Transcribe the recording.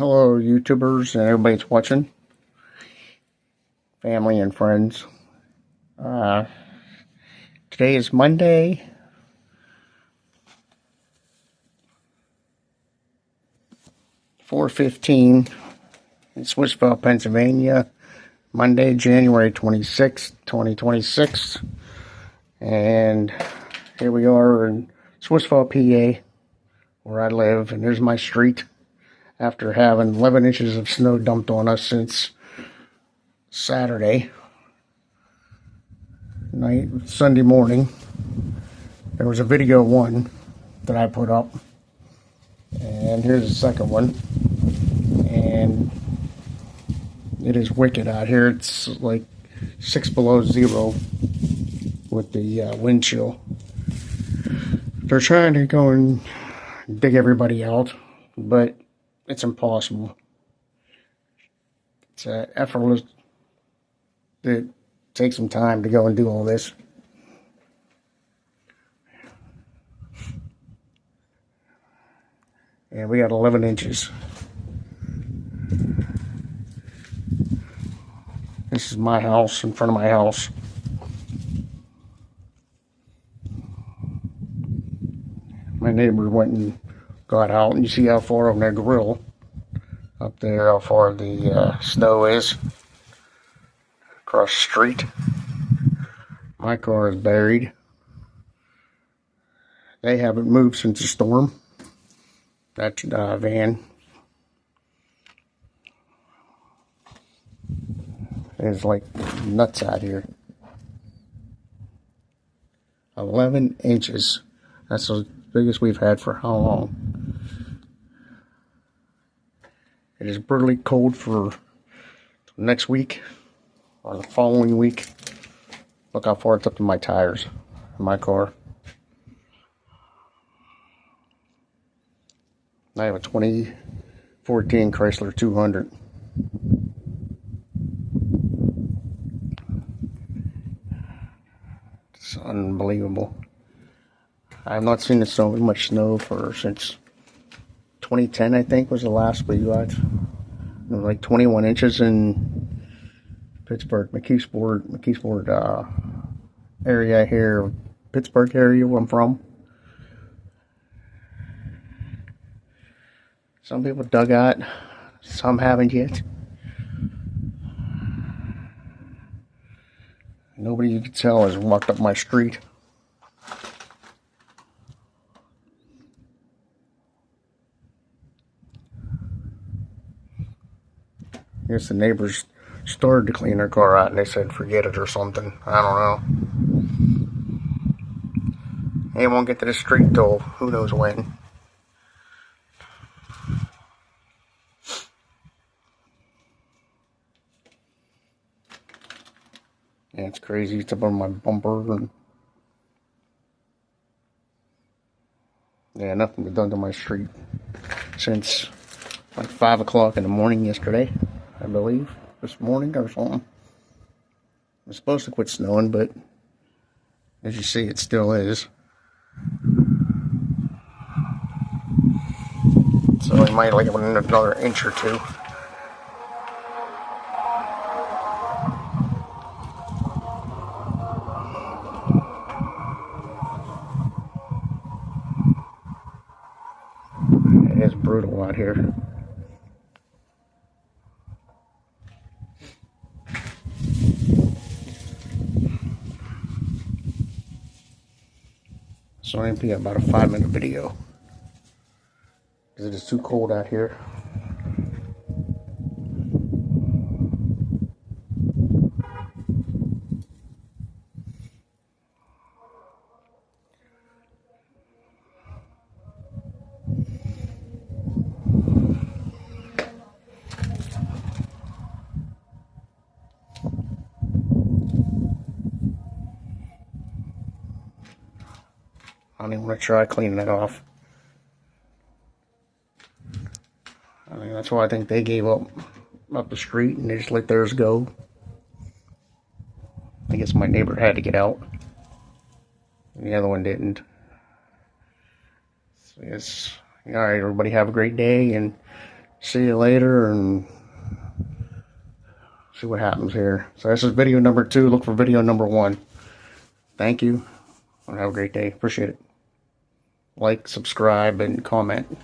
Hello, YouTubers and everybody that's watching, family and friends. Today is Monday, (4:15) in Swissvale, Pennsylvania. Monday, January 26th, 2026. And here we are in Swissvale, PA, where I live, and there's my street. After having 11 inches of snow dumped on us since Saturday night, Sunday morning. There was a video one that I put up, and here's the second one, and it is wicked out here. It's like 6 below zero with the wind chill. They're trying to go and dig everybody out, but it's impossible. It's effortless. It takes some time to go and do all this. And we got 11 inches. This is my house, in front of my house. My neighbor went and got out, and you see how far on their grill up there, how far the snow is across the street. My car is buried. They haven't moved since the storm. That van is like nuts out here. 11 inches. That's the biggest we've had for how long? It is brutally cold for next week or the following week. Look how far it's up to my tires in my car. I have a 2014 Chrysler 200. It's unbelievable. I have not seen so much snow since 2010, I think, was the last we got. It was like 21 inches in Pittsburgh, McKeesport area here, Pittsburgh area where I'm from. Some people dug out, some haven't yet. Nobody you can tell has walked up my street. I guess the neighbors started to clean their car out and they said forget it or something. I don't know. They won't get to the street till who knows when. Yeah, it's crazy. It's up on my bumper, and yeah, nothing was done to my street since like 5 o'clock in the morning yesterday, I believe, this morning or something. It was supposed to quit snowing, but as you see, it still is. So we might like another inch or two. It is brutal out here. So I'm going to be about a 5-minute video because it is too cold out here. I don't even want to try cleaning it off. I mean, that's why I think they gave up the street and they just let theirs go. I guess my neighbor had to get out, and the other one didn't. So yes, all right, everybody have a great day, and see you later and see what happens here. So this is video number 2. Look for video number 1. Thank you, and have a great day. Appreciate it. Like, subscribe, and comment.